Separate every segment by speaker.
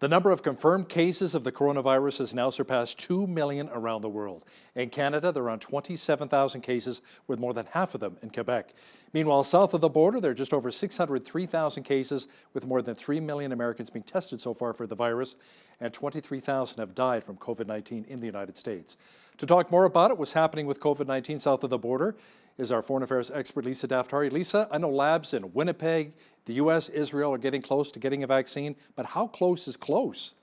Speaker 1: The number of confirmed cases of the coronavirus has now surpassed 2 million around the world. In Canada, there are around 27,000 cases, with more than half of them in Quebec. Meanwhile, south of the border, there are just over 603,000 cases, with more than 3 million Americans being tested so far for the virus, and 23,000 have died from COVID-19 in the United States. To talk more about it, what's happening with COVID-19 south of the border, is our foreign affairs expert, Lisa Daftari. Lisa, I know labs in Winnipeg, the U.S., Israel are getting close to getting a vaccine, but how close is close?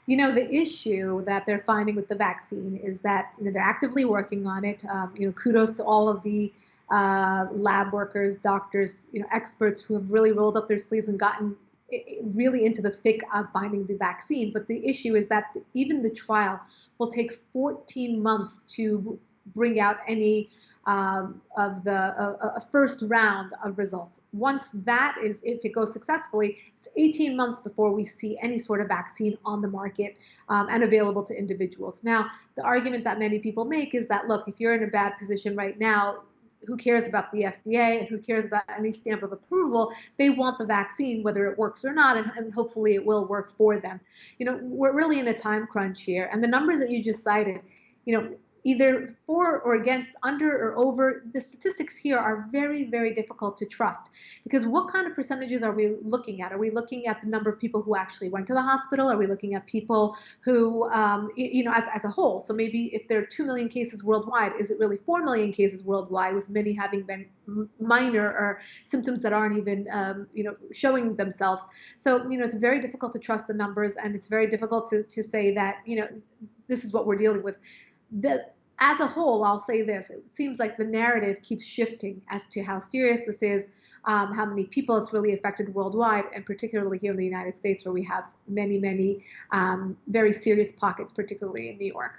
Speaker 2: You know, the issue that they're finding with the vaccine is that they're actively working on it. Kudos to all of the lab workers, doctors, experts who have really rolled up their sleeves and gotten really into the thick of finding the vaccine. But the issue is that even the trial will take 14 months to bring out any of a first round of results. Once that is, if it goes successfully, it's 18 months before we see any sort of vaccine on the market and available to individuals. Now, the argument that many people make is that, look, if you're in a bad position right now, who cares about the FDA and who cares about any stamp of approval? They want the vaccine, whether it works or not, and hopefully it will work for them. We're really in a time crunch here, and the numbers that you just cited, either for or against, under or over, the statistics here are very, very difficult to trust, because what kind of percentages are we looking at? Are we looking at the number of people who actually went to the hospital? Are we looking at people who, as a whole? So maybe if there are 2 million cases worldwide, is it really 4 million cases worldwide, with many having been minor or symptoms that aren't even, showing themselves? So, it's very difficult to trust the numbers, and it's very difficult to say that, this is what we're dealing with. As a whole, I'll say this: it seems like the narrative keeps shifting as to how serious this is, how many people it's really affected worldwide, and particularly here in the United States, where we have many, many very serious pockets, particularly in New York.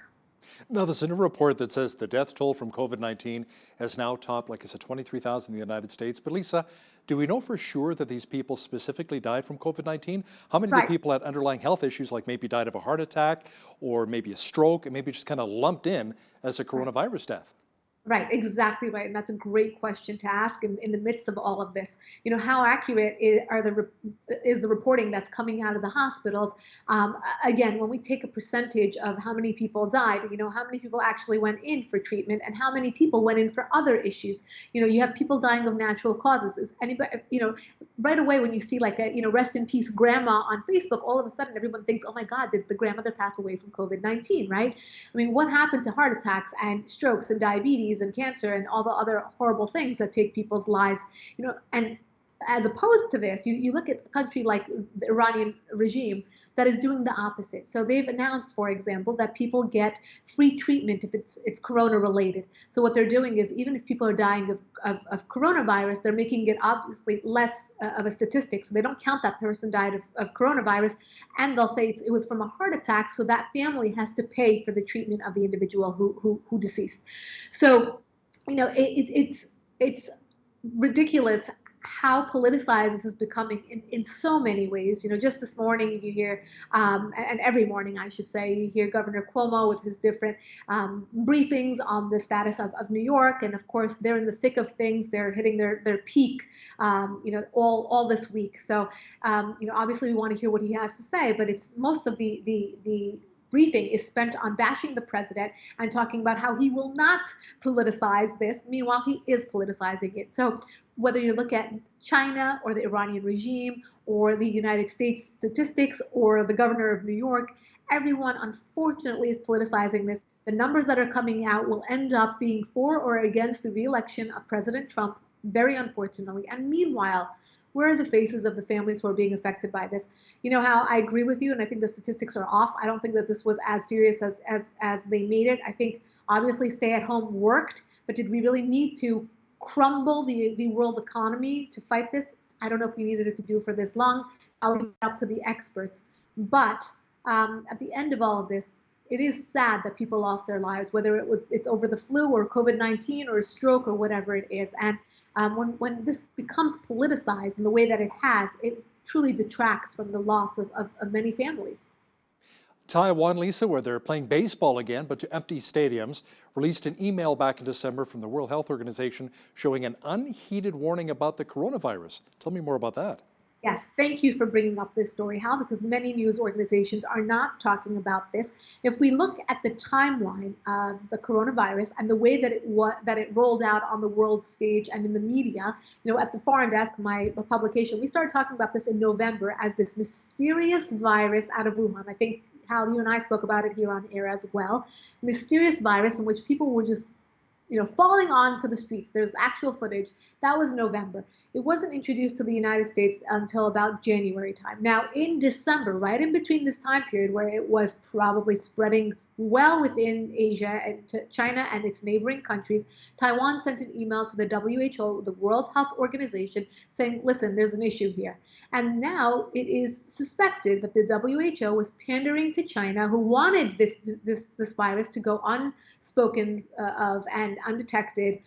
Speaker 1: Now, there's a new report that says the death toll from COVID-19 has now topped, like I said, 23,000 in the United States. But Lisa, do we know for sure that these people specifically died from COVID-19? How many of the people had underlying health issues, like maybe died of a heart attack or maybe a stroke, and maybe just kind of lumped in as a coronavirus death?
Speaker 2: Right, exactly right. And that's a great question to ask in the midst of all of this. How accurate is the reporting that's coming out of the hospitals? Again, when we take a percentage of how many people died, how many people actually went in for treatment and how many people went in for other issues. You have people dying of natural causes. Is anybody, right away when you see like a, rest in peace grandma on Facebook, all of a sudden everyone thinks, oh my God, did the grandmother pass away from COVID-19, right? I mean, what happened to heart attacks and strokes and diabetes and cancer and all the other horrible things that take people's lives, and as opposed to this, you look at a country like the Iranian regime that is doing the opposite. So they've announced, for example, that people get free treatment if it's corona related. So what they're doing is, even if people are dying of coronavirus, they're making it obviously less of a statistic. So they don't count that person died of coronavirus, and they'll say it was from a heart attack, so that family has to pay for the treatment of the individual who deceased. So, it's ridiculous how politicized this is becoming in so many ways. Just this morning you hear, and every morning I should say, you hear Governor Cuomo with his different briefings on the status of New York. And of course, they're in the thick of things. They're hitting their peak, all this week. So, obviously we want to hear what he has to say, but it's most of the briefing is spent on bashing the president and talking about how he will not politicize this. Meanwhile, he is politicizing it. So whether you look at China or the Iranian regime or the United States statistics or the governor of New York, everyone unfortunately is politicizing this. The numbers that are coming out will end up being for or against the re-election of President Trump, very unfortunately. And meanwhile, where are the faces of the families who are being affected by this? How I agree with you, and I think the statistics are off. I don't think that this was as serious as they made it. I think obviously stay at home worked, but did we really need to crumble the world economy to fight this? I don't know if we needed it to do for this long. I'll leave it up to the experts. But at the end of all of this, it is sad that people lost their lives, whether it's over the flu or COVID-19 or a stroke or whatever it is. And when this becomes politicized in the way that it has, it truly detracts from the loss of many families.
Speaker 1: Taiwan, Lisa, where they're playing baseball again, but to empty stadiums, released an email back in December from the World Health Organization showing an unheeded warning about the coronavirus. Tell me more about that.
Speaker 2: Yes, thank you for bringing up this story, Hal, because many news organizations are not talking about this. If we look at the timeline of the coronavirus and the way that it rolled out on the world stage and in the media, at the Foreign Desk, my publication, we started talking about this in November as this mysterious virus out of Wuhan. I think, Hal, you and I spoke about it here on air as well. Mysterious virus in which people were just falling onto the streets. There's actual footage. That was November. It wasn't introduced to the United States until about January time. Now, in December, right in between this time period where it was probably spreading well within Asia and to China and its neighboring countries, Taiwan sent an email to the WHO, the World Health Organization, saying, listen, there's an issue here. And now it is suspected that the WHO was pandering to China, who wanted this virus to go unspoken of and undetected.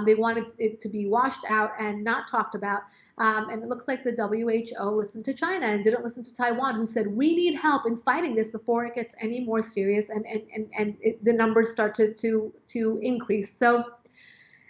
Speaker 2: They wanted it to be washed out and not talked about. And it looks like the WHO listened to China and didn't listen to Taiwan, who said, we need help in fighting this before it gets any more serious and the numbers start to increase. So,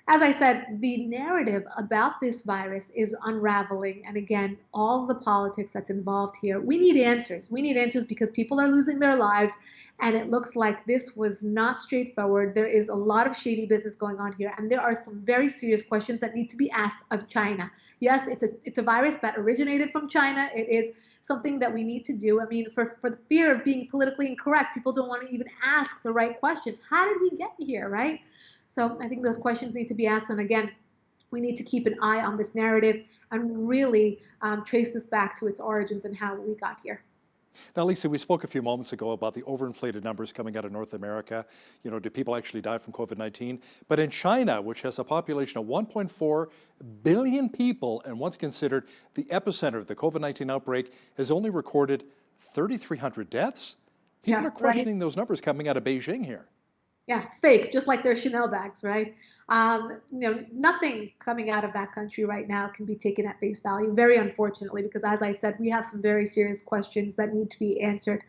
Speaker 2: as I said, the narrative about this virus is unraveling. And again, all the politics that's involved here, we need answers. We need answers because people are losing their lives. And it looks like this was not straightforward. There is a lot of shady business going on here. And there are some very serious questions that need to be asked of China. Yes, it's a virus that originated from China. It is something that we need to do. I mean, for the fear of being politically incorrect, people don't want to even ask the right questions. How did we get here, right? So I think those questions need to be asked. And again, we need to keep an eye on this narrative and really trace this back to its origins and how we got here.
Speaker 1: Now, Lisa, we spoke a few moments ago about the overinflated numbers coming out of North America. Do people actually die from COVID-19? But in China, which has a population of 1.4 billion people and once considered the epicenter of the COVID-19 outbreak, has only recorded 3,300 deaths. People are questioning those numbers coming out of Beijing here.
Speaker 2: Yeah, fake, just like their Chanel bags, right? Nothing coming out of that country right now can be taken at face value, very unfortunately, because as I said, we have some very serious questions that need to be answered.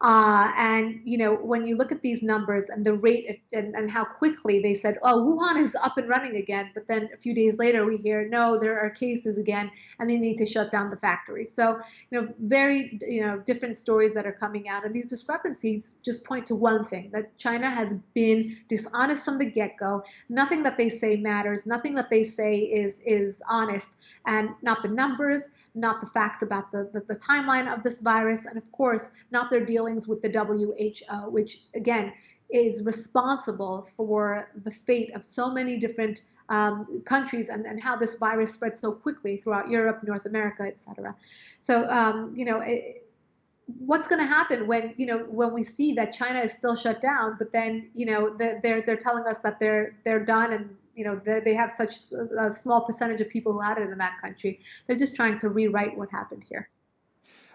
Speaker 2: And when you look at these numbers and the rate and how quickly they said, oh, Wuhan is up and running again, but then a few days later we hear, no, there are cases again, and they need to shut down the factory. So, very, different stories that are coming out, and these discrepancies just point to one thing, that China has been dishonest from the get-go. Nothing that they say matters. Nothing that they say is honest, and not the numbers, not the facts about the timeline of this virus, and of course, not their dealings with the WHO, which again is responsible for the fate of so many different countries and how this virus spread so quickly throughout Europe, North America, et cetera. So, what's going to happen when we see that China is still shut down, but then they're telling us that they're done, and they have such a small percentage of people who had it in that country. They're just trying to rewrite what happened here.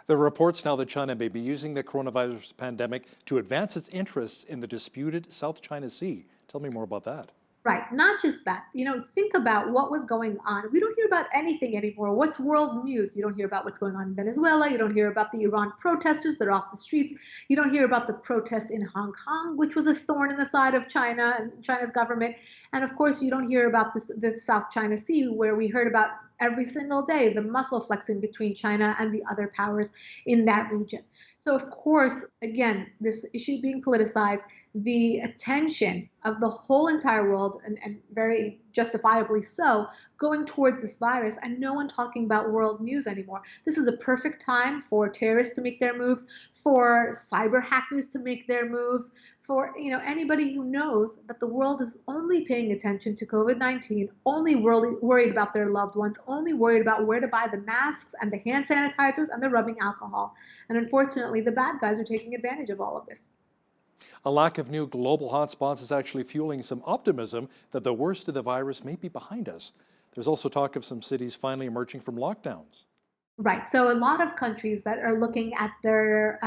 Speaker 1: There are reports now that China may be using the coronavirus pandemic to advance its interests in the disputed South China Sea. Tell me more about that.
Speaker 2: Right. Not just that. Think about what was going on. We don't hear about anything anymore. What's world news? You don't hear about what's going on in Venezuela. You don't hear about the Iran protesters that are off the streets. You don't hear about the protests in Hong Kong, which was a thorn in the side of China and China's government. And of course, you don't hear about the South China Sea, where we heard about every single day the muscle flexing between China and the other powers in that region. So, of course, again, this issue being politicized, the attention of the whole entire world, and very justifiably so, going towards this virus, and no one talking about world news anymore. This is a perfect time for terrorists to make their moves, for cyber hackers to make their moves, for anybody who knows that the world is only paying attention to COVID-19, only worried about their loved ones, only worried about where to buy the masks and the hand sanitizers and the rubbing alcohol. And unfortunately, the bad guys are taking advantage of all of this.
Speaker 1: A lack of new global hotspots is actually fueling some optimism that the worst of the virus may be behind us. There's also talk of some cities finally emerging from lockdowns.
Speaker 2: Right. So a lot of countries that are looking at their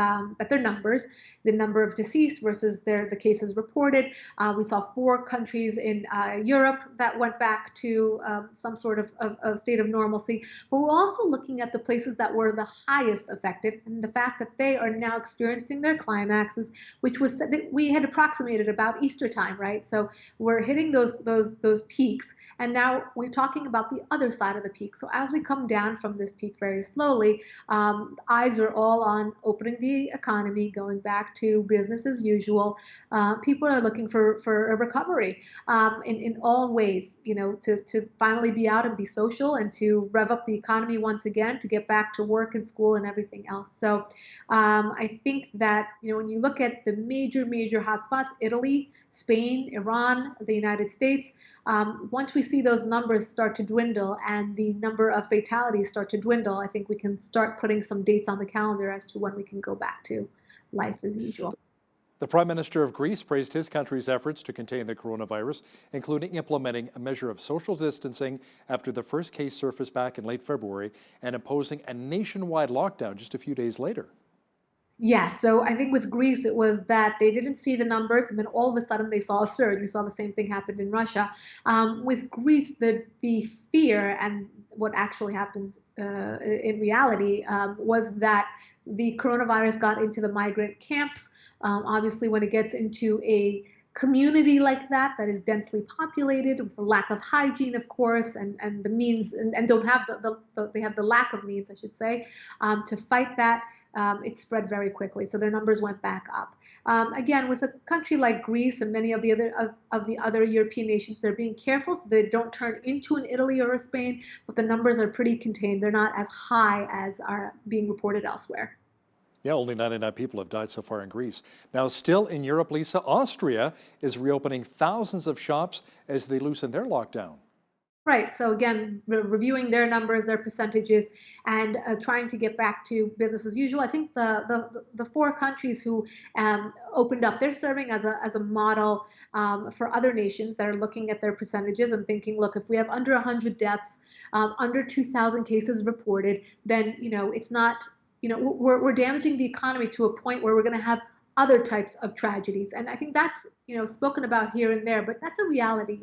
Speaker 2: numbers, the number of deceased versus the cases reported. We saw 4 countries in Europe that went back to some sort of state of normalcy. But we're also looking at the places that were the highest affected, and the fact that they are now experiencing their climaxes, which was we had approximated about Easter time, right? So we're hitting those peaks, and now we're talking about the other side of the peak. So as we come down from this peak very very slowly. Eyes are all on opening the economy, going back to business as usual. People are looking for a recovery in all ways, to finally be out and be social and to rev up the economy once again, to get back to work and school and everything else. So I think that, when you look at the major hotspots, Italy, Spain, Iran, the United States, once we see those numbers start to dwindle and the number of fatalities start to dwindle, I think we can start putting some dates on the calendar as to when we can go back to life as usual.
Speaker 1: The Prime Minister of Greece praised his country's efforts to contain the coronavirus, including implementing a measure of social distancing after the first case surfaced back in late February and imposing a nationwide lockdown just a few days later.
Speaker 2: Yes, so I think with Greece, it was that they didn't see the numbers, and then all of a sudden they saw a surge. We saw the same thing happen in Russia. With Greece, the fear and what actually happened in reality was that the coronavirus got into the migrant camps. Obviously, when it gets into a community like that is densely populated with a lack of hygiene, of course, and the means, and don't have they have the lack of means, I should say, to fight that. It spread very quickly, so their numbers went back up. Again, with a country like Greece and many of the other European nations, they're being careful so they don't turn into an Italy or a Spain, but the numbers are pretty contained. They're not as high as are being reported elsewhere.
Speaker 1: Yeah, only 99 people have died so far in Greece. Now, still in Europe, Lisa, Austria is reopening thousands of shops as they loosen their lockdown.
Speaker 2: Right. So again, reviewing their numbers, their percentages, and trying to get back to business as usual. I think the four countries who opened up, they're serving as a model for other nations that are looking at their percentages and thinking, look, if we have under 100 deaths, under 2,000 cases reported, then it's not. We're damaging the economy to a point where we're going to have other types of tragedies. And I think that's, spoken about here and there, but that's a reality.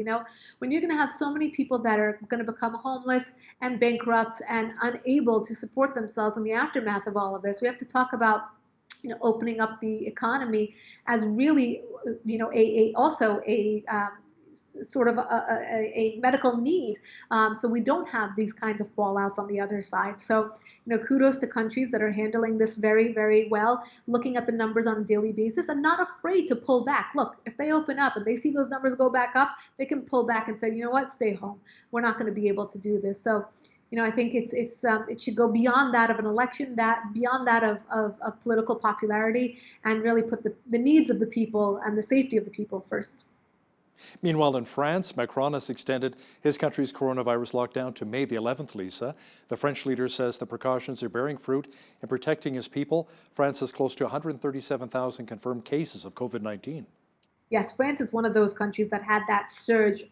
Speaker 2: When you're going to have so many people that are going to become homeless and bankrupt and unable to support themselves in the aftermath of all of this, we have to talk about opening up the economy as really, also a sort of a medical need, so we don't have these kinds of fallouts on the other side. So, kudos to countries that are handling this very, very well, looking at the numbers on a daily basis and not afraid to pull back. Look, if they open up and they see those numbers go back up, they can pull back and say, you know what, stay home. We're not going to be able to do this. So, I think it should go beyond that of an election, beyond that of political popularity, and really put the needs of the people and the safety of the people first.
Speaker 1: Meanwhile, in France, Macron has extended his country's coronavirus lockdown to May the 11th, Lisa. The French leader says the precautions are bearing fruit in protecting his people. France has close to 137,000 confirmed cases of COVID-19.
Speaker 2: Yes, France is one of those countries that had that surge,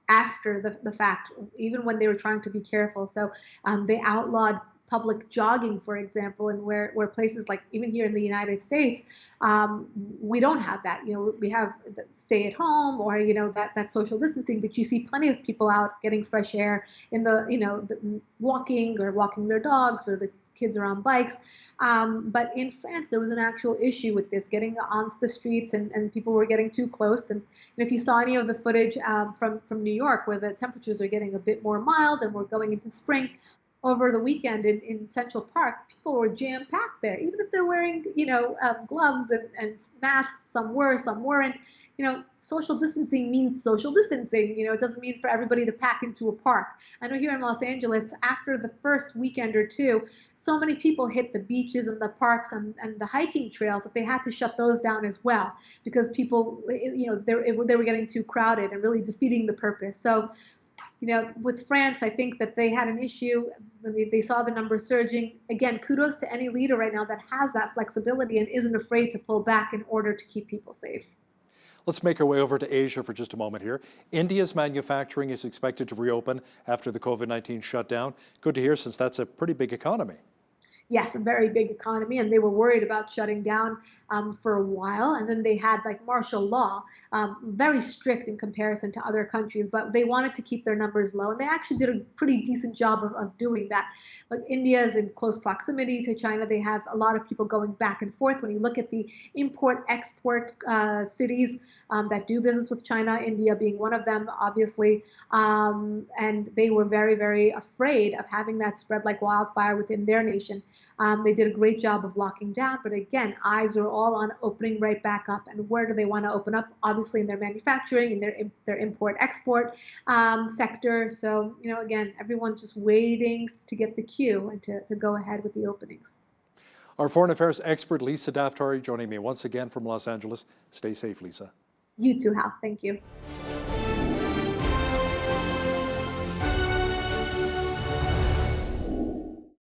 Speaker 2: after the fact, even when they were trying to be careful. So they outlawed public jogging, for example, and where places like even here in the United States, we don't have that. We have stay at home or that social distancing, but you see plenty of people out getting fresh air in the walking their dogs, or the kids are on bikes. But in France, there was an actual issue with this, getting onto the streets, and people were getting too close. And if you saw any of the footage from New York, where the temperatures are getting a bit more mild and we're going into spring, over the weekend in Central Park, people were jam-packed there, even if they're wearing, gloves and masks. Some were, some weren't. Social distancing means social distancing. It doesn't mean for everybody to pack into a park. I know here in Los Angeles, after the first weekend or two, so many people hit the beaches and the parks and the hiking trails that they had to shut those down as well, because people, they were getting too crowded and really defeating the purpose. So, with France, I think that they had an issue when they saw the numbers surging. Again, kudos to any leader right now that has that flexibility and isn't afraid to pull back in order to keep people safe.
Speaker 1: Let's make our way over to Asia for just a moment here. India's manufacturing is expected to reopen after the COVID-19 shutdown. Good to hear, since that's a pretty big economy.
Speaker 2: yes, a very big economy, and they were worried about shutting down for a while. And then they had like martial law, very strict in comparison to other countries, but they wanted to keep their numbers low, and they actually did a pretty decent job of doing that. But India is in close proximity to China. They have a lot of people going back and forth. When you look at the import-export cities that do business with China, India being one of them, obviously, and they were very, very afraid of having that spread like wildfire within their nation. They did a great job of locking down, but again, eyes are all on opening right back up. And where do they want to open up? Obviously, in their manufacturing, in their import-export sector. So, again, everyone's just waiting to get the cue and to go ahead with the openings.
Speaker 1: Our foreign affairs expert, Lisa Daftari, joining me once again from Los Angeles. Stay safe, Lisa.
Speaker 2: You too, Hal. Thank you.